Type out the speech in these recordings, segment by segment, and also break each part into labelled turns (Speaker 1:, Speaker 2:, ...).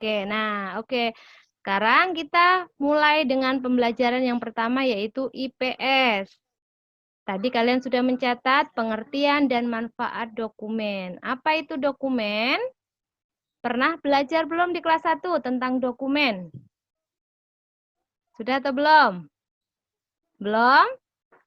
Speaker 1: Oke, nah oke. Sekarang kita mulai dengan pembelajaran yang pertama yaitu IPS. Tadi kalian sudah mencatat pengertian dan manfaat dokumen. Apa itu dokumen? Pernah belajar belum di kelas 1 tentang dokumen? Sudah atau belum? Belum?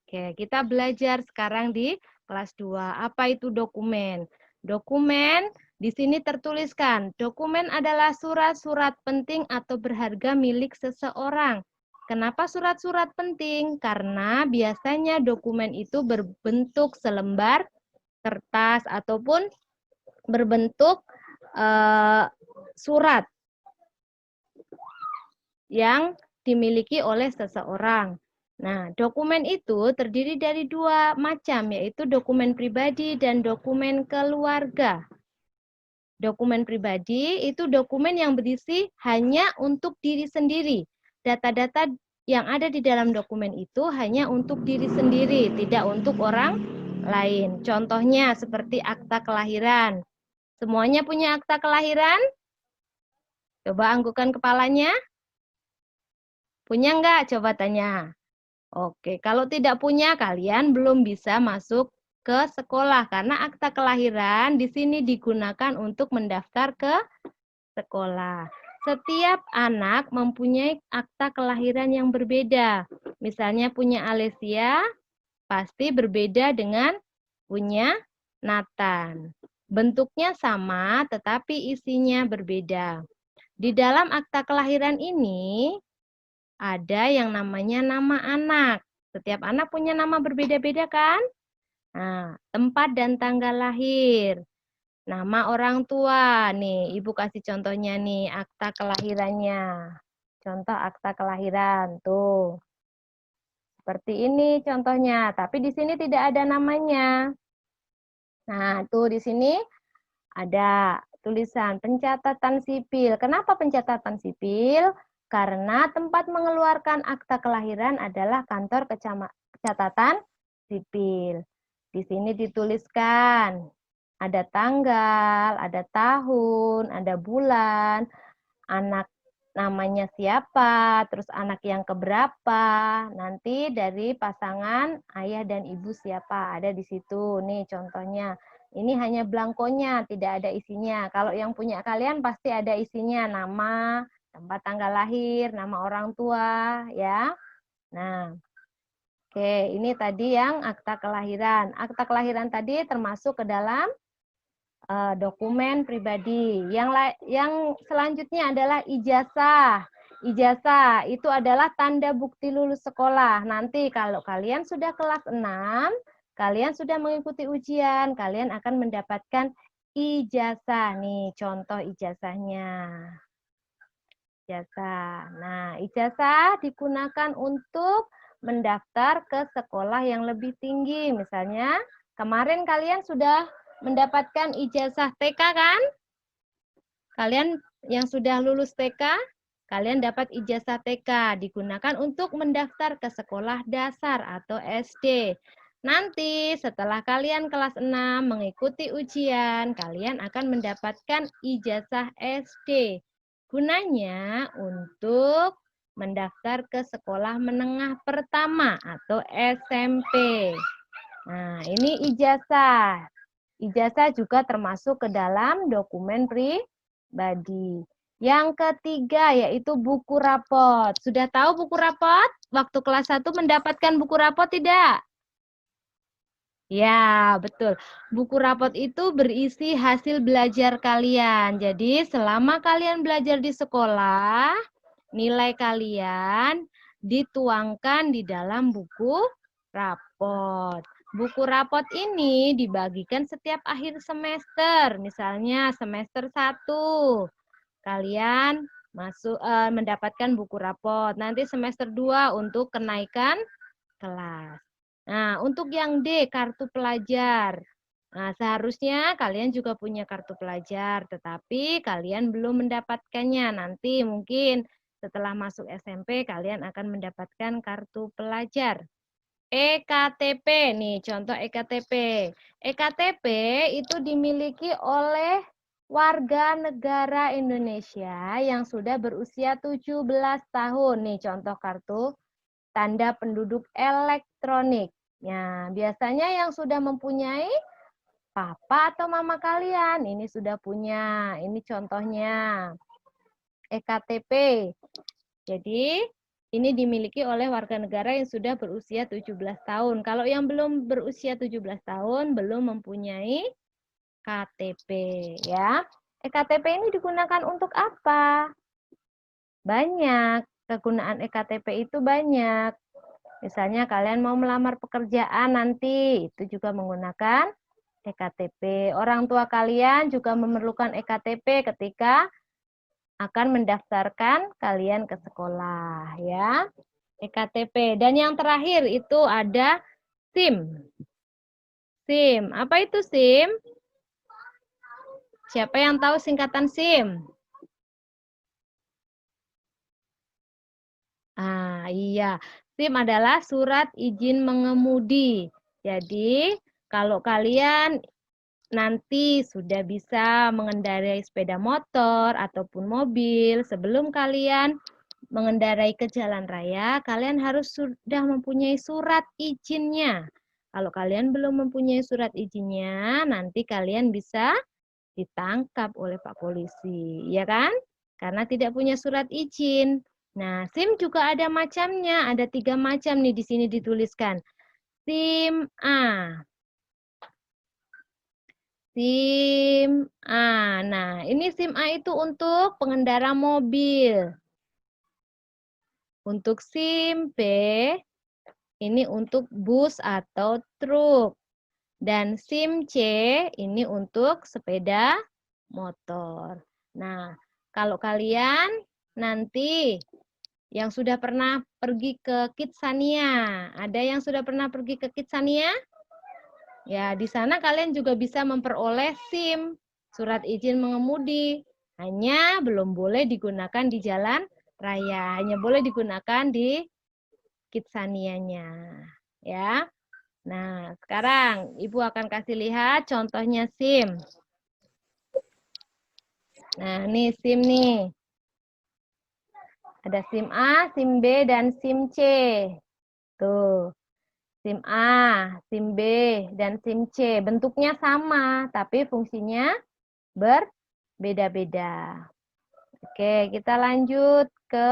Speaker 1: Oke, kita belajar sekarang di kelas 2. Apa itu dokumen? Dokumen di sini tertuliskan, dokumen adalah surat-surat penting atau berharga milik seseorang. Kenapa surat-surat penting? Karena biasanya dokumen itu berbentuk selembar kertas ataupun berbentuk surat yang dimiliki oleh seseorang. Nah, dokumen itu terdiri dari dua macam, yaitu dokumen pribadi dan dokumen keluarga. Dokumen pribadi itu dokumen yang berisi hanya untuk diri sendiri. Data-data yang ada di dalam dokumen itu hanya untuk diri sendiri, tidak untuk orang lain. Contohnya seperti akta kelahiran. Semuanya punya akta kelahiran? Coba anggukan kepalanya. Punya enggak? Coba tanya. Oke, kalau tidak punya, kalian belum bisa masuk ke sekolah karena akta kelahiran di sini digunakan untuk mendaftar ke sekolah. Setiap anak mempunyai akta kelahiran yang berbeda. Misalnya punya Alesia, pasti berbeda dengan punya Nathan. Bentuknya sama, tetapi isinya berbeda. Di dalam akta kelahiran ini, ada yang namanya nama anak. Setiap anak punya nama berbeda-beda kan? Nah, tempat dan tanggal lahir. Nama orang tua. Nih, Ibu kasih contohnya nih, akta kelahirannya. Contoh akta kelahiran. Tuh. Seperti ini contohnya, tapi di sini tidak ada namanya. Nah, tuh di sini ada tulisan pencatatan sipil. Kenapa pencatatan sipil? Karena tempat mengeluarkan akta kelahiran adalah kantor catatan sipil. Di sini dituliskan ada tanggal, ada tahun, ada bulan, anak namanya siapa, terus anak yang keberapa, nanti dari pasangan ayah dan ibu siapa, ada di situ. Nih contohnya. Ini hanya belangkonya, tidak ada isinya. Kalau yang punya kalian pasti ada isinya, nama, tempat tanggal lahir, nama orang tua, ya. Nah, oke, ini tadi yang akta kelahiran. Akta kelahiran tadi termasuk ke dalam dokumen pribadi. Yang selanjutnya adalah ijazah. Ijazah itu adalah tanda bukti lulus sekolah. Nanti kalau kalian sudah kelas 6, kalian sudah mengikuti ujian, kalian akan mendapatkan ijazah. Nih, contoh ijazahnya. Ijazah. Nah, ijazah digunakan untuk mendaftar ke sekolah yang lebih tinggi. Misalnya, kemarin kalian sudah mendapatkan ijazah TK kan? Kalian yang sudah lulus TK, kalian dapat ijazah TK, digunakan untuk mendaftar ke sekolah dasar atau SD. Nanti setelah kalian kelas 6 mengikuti ujian, kalian akan mendapatkan ijazah SD. Gunanya untuk mendaftar ke sekolah menengah pertama atau SMP. Nah, ini ijazah. Ijazah juga termasuk ke dalam dokumen pribadi. Yang ketiga yaitu buku rapot. Sudah tahu buku rapot? Waktu kelas 1 mendapatkan buku rapot tidak? Ya, betul. Buku rapot itu berisi hasil belajar kalian. Jadi, selama kalian belajar di sekolah, nilai kalian dituangkan di dalam buku rapot. Buku rapot ini dibagikan setiap akhir semester. Misalnya semester 1, kalian mendapatkan buku rapot. Nanti semester 2 untuk kenaikan kelas. Nah, untuk yang D, kartu pelajar. Nah, seharusnya kalian juga punya kartu pelajar, tetapi kalian belum mendapatkannya. Nanti mungkin setelah masuk SMP, kalian akan mendapatkan kartu pelajar. EKTP, nih contoh EKTP. EKTP itu dimiliki oleh warga negara Indonesia yang sudah berusia 17 tahun. Nih contoh kartu tanda penduduk elektronik. Ya, biasanya yang sudah mempunyai papa atau mama kalian, ini sudah punya. Ini contohnya EKTP. Jadi, ini dimiliki oleh warga negara yang sudah berusia 17 tahun. Kalau yang belum berusia 17 tahun, belum mempunyai KTP. Ya. EKTP ini digunakan untuk apa? Banyak. Kegunaan EKTP itu banyak. Misalnya kalian mau melamar pekerjaan nanti, itu juga menggunakan EKTP. Orang tua kalian juga memerlukan EKTP ketika akan mendaftarkan kalian ke sekolah, ya. EKTP. Dan yang terakhir itu ada SIM. SIM. Apa itu SIM? Siapa yang tahu singkatan SIM? Ah, iya. SIM adalah surat izin mengemudi. Jadi, kalau kalian nanti sudah bisa mengendarai sepeda motor ataupun mobil, sebelum kalian mengendarai ke jalan raya, kalian harus sudah mempunyai surat izinnya. Kalau kalian belum mempunyai surat izinnya, nanti kalian bisa ditangkap oleh Pak Polisi, ya kan? Karena tidak punya surat izin. Nah, SIM juga ada macamnya, ada 3 macam nih di sini dituliskan. SIM A. SIM A. Nah, ini SIM A itu untuk pengendara mobil. Untuk SIM B, ini untuk bus atau truk. Dan SIM C, ini untuk sepeda motor. Nah, kalau kalian nanti yang sudah pernah pergi ke Kidsania, ada yang sudah pernah pergi ke Kidsania? Ya, di sana kalian juga bisa memperoleh SIM, surat izin mengemudi. Hanya belum boleh digunakan di jalan raya, hanya boleh digunakan di Kidsanianya. Ya. Nah, sekarang Ibu akan kasih lihat contohnya SIM. Nah, ini SIM nih. Ada SIM A, SIM B, dan SIM C. Tuh. SIM A, SIM B, dan SIM C. Bentuknya sama, tapi fungsinya berbeda-beda. Oke, kita lanjut ke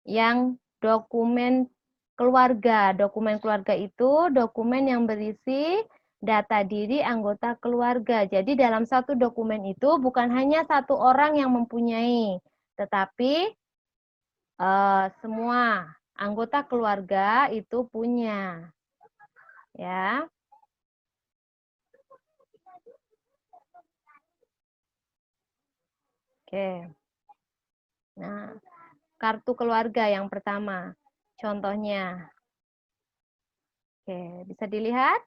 Speaker 1: yang dokumen keluarga. Dokumen keluarga itu dokumen yang berisi data diri anggota keluarga. Jadi dalam satu dokumen itu bukan hanya satu orang yang mempunyai, tetapi semua anggota keluarga itu punya. Ya. Oke. Nah, kartu keluarga yang pertama. Contohnya. Oke, bisa dilihat?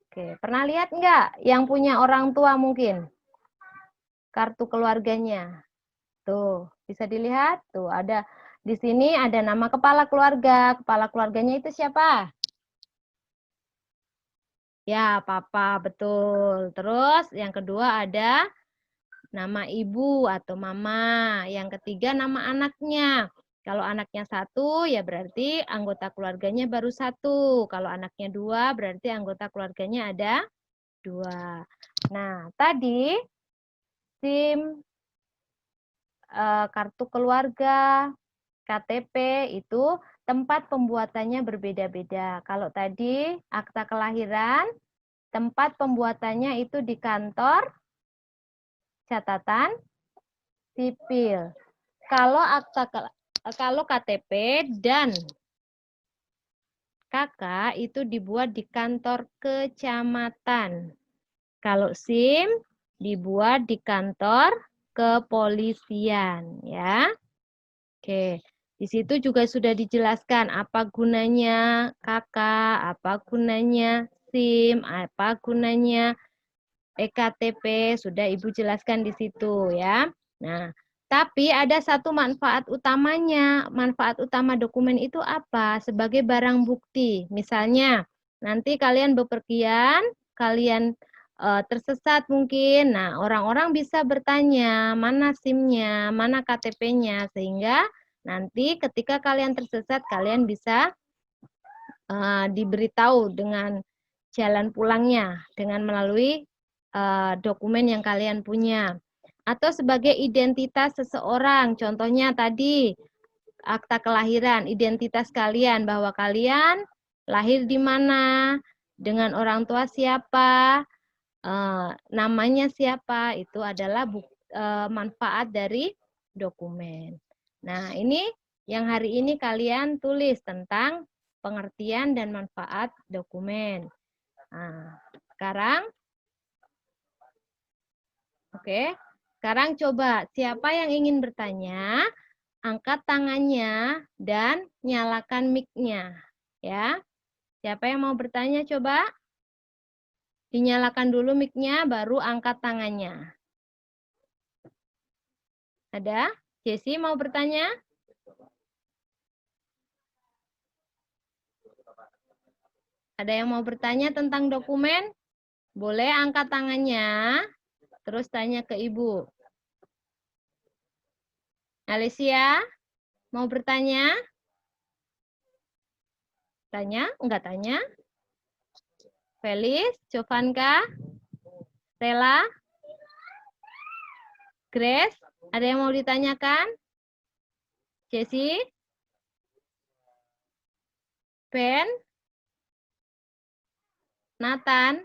Speaker 1: Oke, pernah lihat nggak yang punya orang tua mungkin? Kartu keluarganya. Tuh, bisa dilihat? Tuh, ada di sini ada nama kepala keluarga. Kepala keluarganya itu siapa? Ya, papa, betul. Terus yang kedua ada nama ibu atau mama. Yang ketiga nama anaknya. Kalau anaknya satu, ya berarti anggota keluarganya baru satu. Kalau anaknya dua, berarti anggota keluarganya ada dua. Nah, tadi SIM, kartu keluarga, KTP itu tempat pembuatannya berbeda-beda. Kalau tadi akta kelahiran, tempat pembuatannya itu di kantor catatan sipil. Kalau kalau KTP dan KK itu dibuat di kantor kecamatan. Kalau SIM dibuat di kantor kepolisian, ya. Oke, di situ juga sudah dijelaskan apa gunanya KK, apa gunanya SIM, apa gunanya EKTP, sudah Ibu jelaskan di situ ya. Nah, tapi ada satu manfaat utamanya. Manfaat utama dokumen itu apa? Sebagai barang bukti. Misalnya, Nanti kalian bepergian, kalian tersesat mungkin. Nah, orang-orang bisa bertanya, mana SIM-nya, mana KTP-nya, sehingga nanti ketika kalian tersesat, kalian bisa diberitahu dengan jalan pulangnya, dengan melalui dokumen yang kalian punya. Atau sebagai identitas seseorang, contohnya tadi, akta kelahiran, identitas kalian, bahwa kalian lahir di mana, dengan orang tua siapa, namanya siapa, itu adalah manfaat dari dokumen. Nah, ini yang hari ini kalian tulis tentang pengertian dan manfaat dokumen. Nah, sekarang, sekarang coba siapa yang ingin bertanya, angkat tangannya dan nyalakan mic-nya. Ya, siapa yang mau bertanya coba? Dinyalakan dulu mic-nya, baru angkat tangannya. Ada? Jessie mau bertanya? Ada yang mau bertanya tentang dokumen? Boleh angkat tangannya, terus tanya ke Ibu. Alicia, mau bertanya? Tanya? Enggak tanya? Felis, Jovanka, Stella, Grace, ada yang mau ditanyakan? Jessie? Ben? Nathan?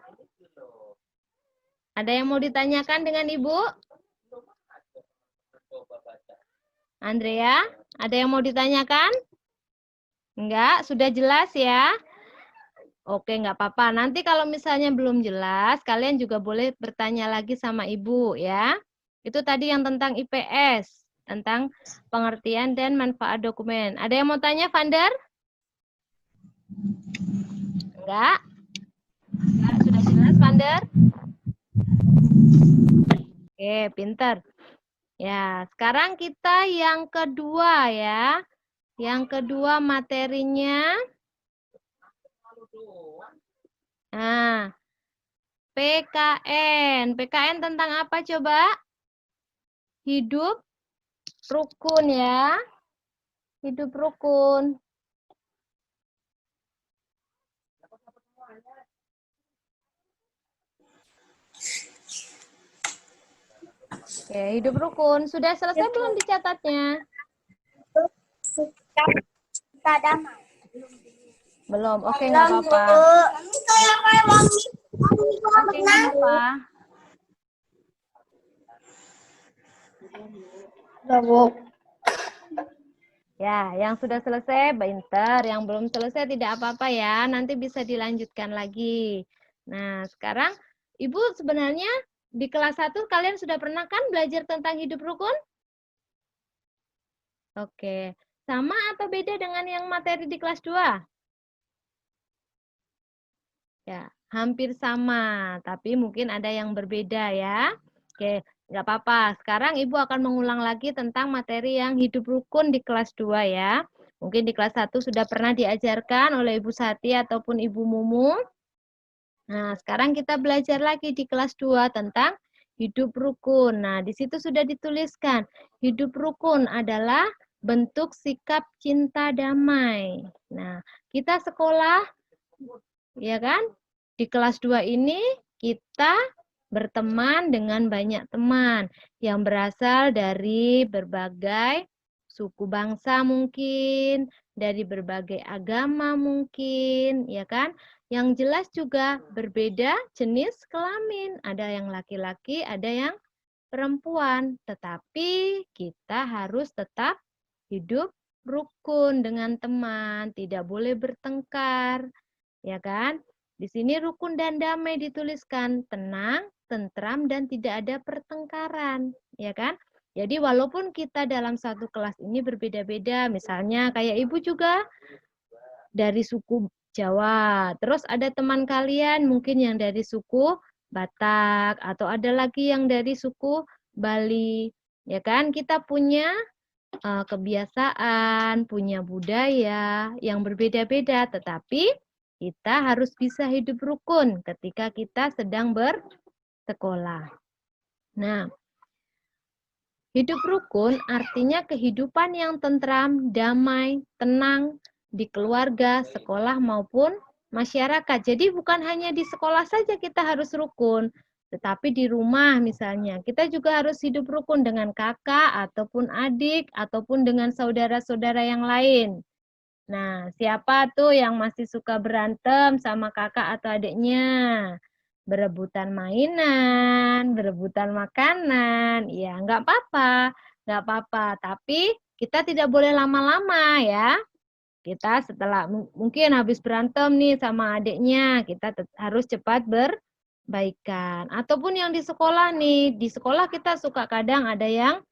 Speaker 1: Ada yang mau ditanyakan dengan Ibu? Andrea, ada yang mau ditanyakan? Enggak, sudah jelas ya? Oke, enggak apa-apa. Nanti kalau misalnya belum jelas, kalian juga boleh bertanya lagi sama Ibu ya. Itu tadi yang tentang IPS, tentang pengertian dan manfaat dokumen. Ada yang mau tanya, Vander? Enggak? Enggak, sudah jelas, Vander? Oke, pinter. Ya, sekarang kita yang kedua ya. Yang kedua materinya. Nah, PKN. PKN tentang apa coba? Hidup rukun ya. Hidup rukun. Oke, hidup rukun. Sudah selesai belum dicatatnya? Belum. Oke, nggak apa-apa. Oke, nggak apa-apa. Ya, yang sudah selesai, pinter. Yang belum selesai tidak apa-apa ya. Nanti bisa dilanjutkan lagi. Nah, sekarang Ibu sebenarnya di kelas 1 kalian sudah pernah kan belajar tentang hidup rukun? Oke. Sama atau beda dengan yang materi di kelas 2? Ya, hampir sama, tapi mungkin ada yang berbeda ya. Oke, nggak apa-apa. Sekarang Ibu akan mengulang lagi tentang materi yang hidup rukun di kelas 2 ya. Mungkin di kelas 1 sudah pernah diajarkan oleh Ibu Sati ataupun Ibu Mumu. Nah, sekarang kita belajar lagi di kelas 2 tentang hidup rukun. Nah, di situ sudah dituliskan, hidup rukun adalah bentuk sikap cinta damai. Nah, kita sekolah, ya kan? Di kelas 2 ini kita berteman dengan banyak teman yang berasal dari berbagai suku bangsa mungkin, dari berbagai agama mungkin, ya kan? Yang jelas juga berbeda jenis kelamin. Ada yang laki-laki, ada yang perempuan. Tetapi kita harus tetap hidup rukun dengan teman, tidak boleh bertengkar, ya kan? Di sini rukun dan damai dituliskan, tenang, tentram, dan tidak ada pertengkaran, ya kan? Jadi walaupun kita dalam satu kelas ini berbeda-beda, misalnya kayak Ibu juga dari suku Jawa, terus ada teman kalian mungkin yang dari suku Batak, atau ada lagi yang dari suku Bali, ya kan? Kita punya kebiasaan, punya budaya yang berbeda-beda, tetapi kita harus bisa hidup rukun ketika kita sedang bersekolah. Nah, hidup rukun artinya kehidupan yang tentram, damai, tenang di keluarga, sekolah maupun masyarakat. Jadi bukan hanya di sekolah saja kita harus rukun, tetapi di rumah misalnya. Kita juga harus hidup rukun dengan kakak ataupun adik ataupun dengan saudara-saudara yang lain. Nah, siapa tuh yang masih suka berantem sama kakak atau adiknya? Berebutan mainan, berebutan makanan. Ya, nggak apa-apa, nggak apa-apa. Tapi kita tidak boleh lama-lama ya. Kita setelah mungkin habis berantem nih sama adiknya, kita harus cepat berbaikan. Ataupun yang di sekolah nih, di sekolah kita suka kadang ada yang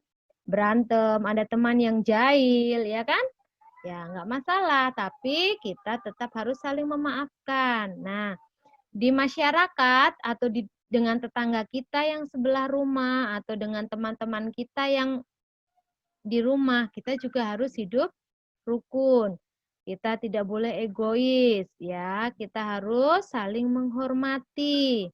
Speaker 1: berantem, ada teman yang jahil, ya kan? Ya, nggak masalah, tapi kita tetap harus saling memaafkan. Nah, di masyarakat atau dengan tetangga kita yang sebelah rumah atau dengan teman-teman kita yang di rumah, kita juga harus hidup rukun. Kita tidak boleh egois, ya. Kita harus saling menghormati.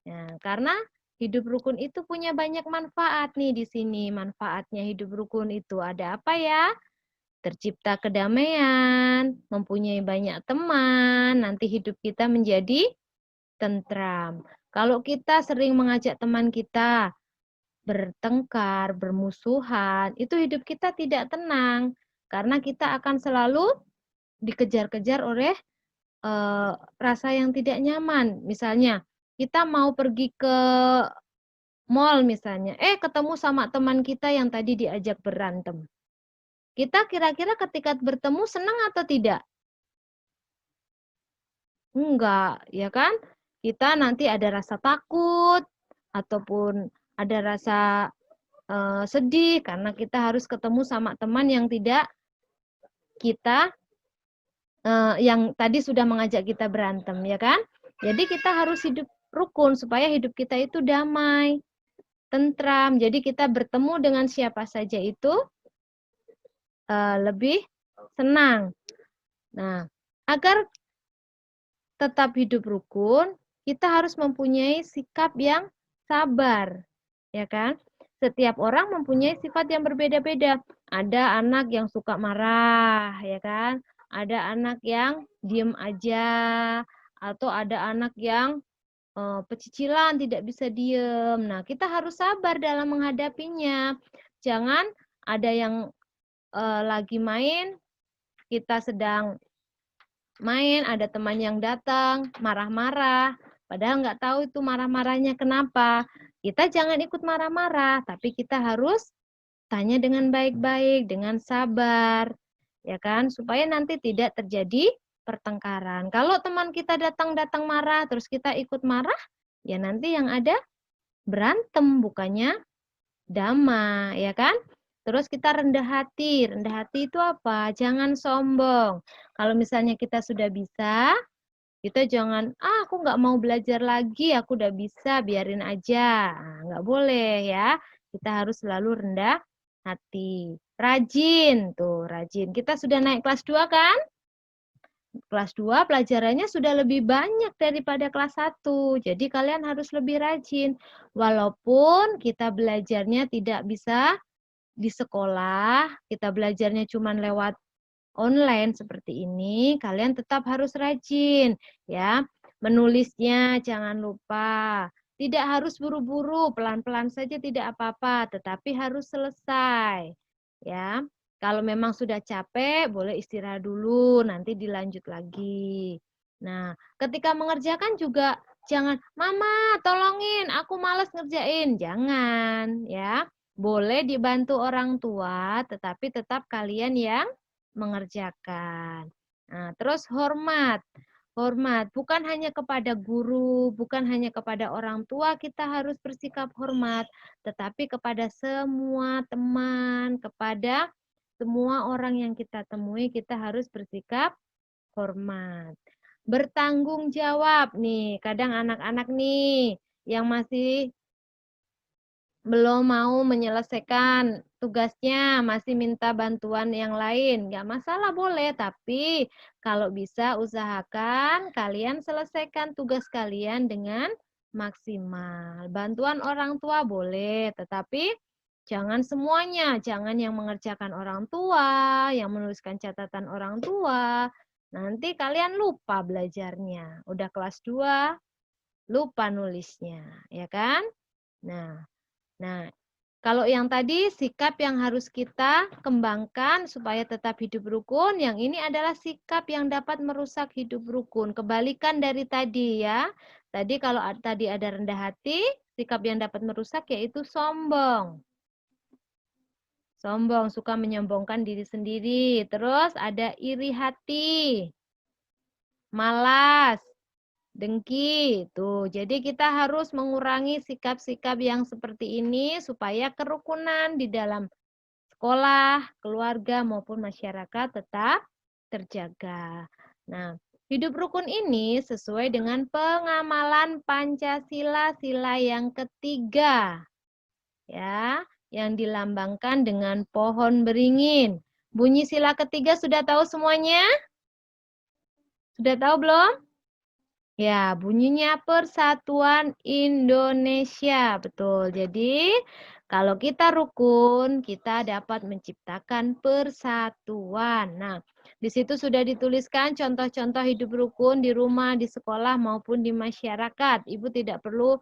Speaker 1: Nah, karena hidup rukun itu punya banyak manfaat nih di sini. Manfaatnya hidup rukun itu ada apa ya? Tercipta kedamaian, mempunyai banyak teman, nanti hidup kita menjadi tentram. Kalau kita sering mengajak teman kita bertengkar, bermusuhan, itu hidup kita tidak tenang karena kita akan selalu dikejar-kejar oleh rasa yang tidak nyaman. Misalnya, kita mau pergi ke mall misalnya, ketemu sama teman kita yang tadi diajak berantem. Kita kira-kira ketika bertemu senang atau tidak? Enggak, ya kan? Kita nanti ada rasa takut ataupun ada rasa sedih karena kita harus ketemu sama teman yang tidak kita yang tadi sudah mengajak kita berantem, ya kan? Jadi kita harus hidup rukun supaya hidup kita itu damai, tentram. Jadi kita bertemu dengan siapa saja itu lebih senang. Nah, agar tetap hidup rukun, kita harus mempunyai sikap yang sabar, ya kan? Setiap orang mempunyai sifat yang berbeda-beda. Ada anak yang suka marah, ya kan? Ada anak yang diem aja, atau ada anak yang pecicilan, tidak bisa diem. Nah, kita harus sabar dalam menghadapinya. Jangan ada yang lagi main, kita sedang main, ada teman yang datang, marah-marah, padahal nggak tahu itu marah-marahnya kenapa. Kita jangan ikut marah-marah, tapi kita harus tanya dengan baik-baik, dengan sabar, ya kan? Supaya nanti tidak terjadi pertengkaran. Kalau teman kita datang-datang marah, terus kita ikut marah, ya nanti yang ada berantem, bukannya damai, ya kan? Terus kita rendah hati. Rendah hati itu apa? Jangan sombong. Kalau misalnya kita sudah bisa, kita jangan, aku nggak mau belajar lagi, aku udah bisa, biarin aja. Nah, nggak boleh ya. Kita harus selalu rendah hati. Rajin, tuh rajin. Kita sudah naik kelas 2 kan? Kelas 2 pelajarannya sudah lebih banyak daripada kelas 1. Jadi kalian harus lebih rajin. Walaupun kita belajarnya tidak bisa di sekolah, kita belajarnya cuma lewat online seperti ini, kalian tetap harus rajin ya. Menulisnya jangan lupa. Tidak harus buru-buru, pelan-pelan saja tidak apa-apa, tetapi harus selesai. Ya. Kalau memang sudah capek, boleh istirahat dulu, nanti dilanjut lagi. Nah, ketika mengerjakan juga jangan, "Mama, tolongin, aku malas ngerjain." Jangan, ya. Boleh dibantu orang tua, tetapi tetap kalian yang mengerjakan. Nah, terus hormat. Hormat bukan hanya kepada guru, bukan hanya kepada orang tua kita harus bersikap hormat, tetapi kepada semua teman, kepada semua orang yang kita temui kita harus bersikap hormat. Bertanggung jawab nih, kadang anak-anak nih yang masih belum mau menyelesaikan tugasnya, masih minta bantuan yang lain, nggak masalah boleh, tapi kalau bisa usahakan kalian selesaikan tugas kalian dengan maksimal. Bantuan orang tua boleh, tetapi jangan semuanya, jangan yang mengerjakan orang tua, yang menuliskan catatan orang tua, nanti kalian lupa belajarnya. Udah kelas 2, lupa nulisnya, ya kan? Nah, kalau yang tadi sikap yang harus kita kembangkan supaya tetap hidup rukun, yang ini adalah sikap yang dapat merusak hidup rukun. Kebalikan dari tadi ya. Tadi kalau tadi ada rendah hati, sikap yang dapat merusak yaitu sombong. Sombong, suka menyombongkan diri sendiri. Terus ada iri hati, malas, dengki. Tuh, jadi kita harus mengurangi sikap-sikap yang seperti ini supaya kerukunan di dalam sekolah, keluarga, maupun masyarakat tetap terjaga. Nah, hidup rukun ini sesuai dengan pengamalan Pancasila sila yang ketiga. Ya, yang dilambangkan dengan pohon beringin. Bunyi sila ketiga sudah tahu semuanya? Sudah tahu belum? Ya, bunyinya Persatuan Indonesia. Betul. Jadi, kalau kita rukun, kita dapat menciptakan persatuan. Nah, di situ sudah dituliskan contoh-contoh hidup rukun di rumah, di sekolah, maupun di masyarakat. Ibu tidak perlu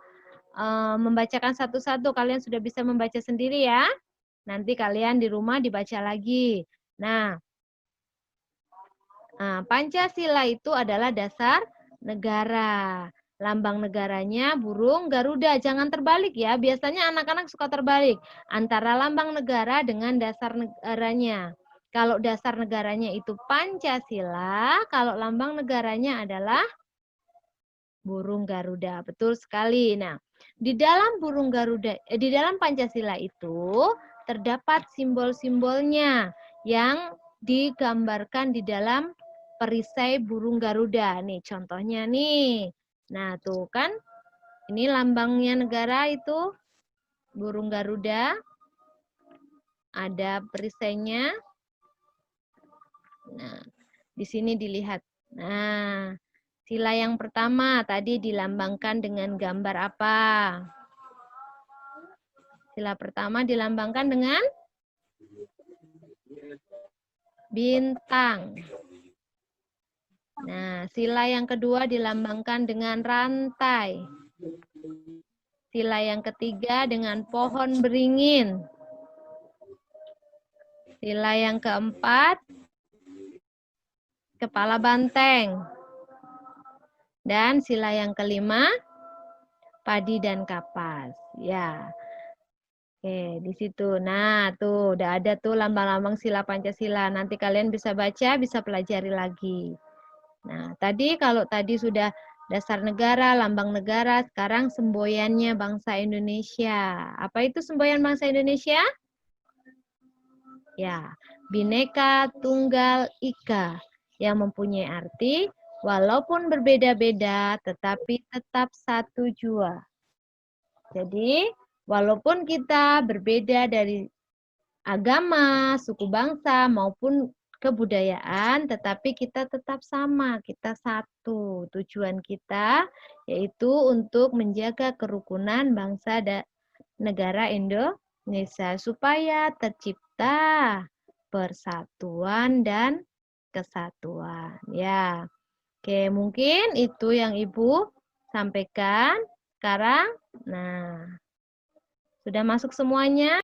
Speaker 1: membacakan satu-satu. Kalian sudah bisa membaca sendiri ya. Nanti kalian di rumah dibaca lagi. Nah, Pancasila itu adalah dasar negara. Lambang negaranya burung Garuda. Jangan terbalik ya. Biasanya anak-anak suka terbalik antara lambang negara dengan dasar negaranya. Kalau dasar negaranya itu Pancasila, kalau lambang negaranya adalah burung Garuda. Betul sekali. Nah, di dalam burung Garuda, di dalam Pancasila itu terdapat simbol-simbolnya yang digambarkan di dalam perisai burung Garuda. Nih contohnya nih. Nah tuh kan, ini lambangnya negara itu burung Garuda. Ada perisainya. Nah, di sini dilihat. Nah, sila yang pertama tadi dilambangkan dengan gambar apa? Sila pertama dilambangkan dengan bintang. Nah, sila yang kedua dilambangkan dengan rantai. Sila yang ketiga dengan pohon beringin. Sila yang keempat, kepala banteng. Dan sila yang kelima, padi dan kapas. Ya. Oke, di situ. Nah, tuh udah ada tuh lambang-lambang sila Pancasila. Nanti kalian bisa baca, bisa pelajari lagi. Nah, tadi kalau tadi sudah dasar negara, lambang negara, sekarang semboyannya bangsa Indonesia. Apa itu semboyan bangsa Indonesia? Ya, Bhinneka Tunggal Ika, yang mempunyai arti walaupun berbeda-beda tetapi tetap satu jua. Jadi, walaupun kita berbeda dari agama, suku bangsa, maupun kebudayaan, tetapi kita tetap sama, kita satu. Tujuan kita yaitu untuk menjaga kerukunan bangsa dan negara Indonesia supaya tercipta persatuan dan kesatuan. Ya, oke, mungkin itu yang Ibu sampaikan sekarang. Nah, sudah masuk semuanya?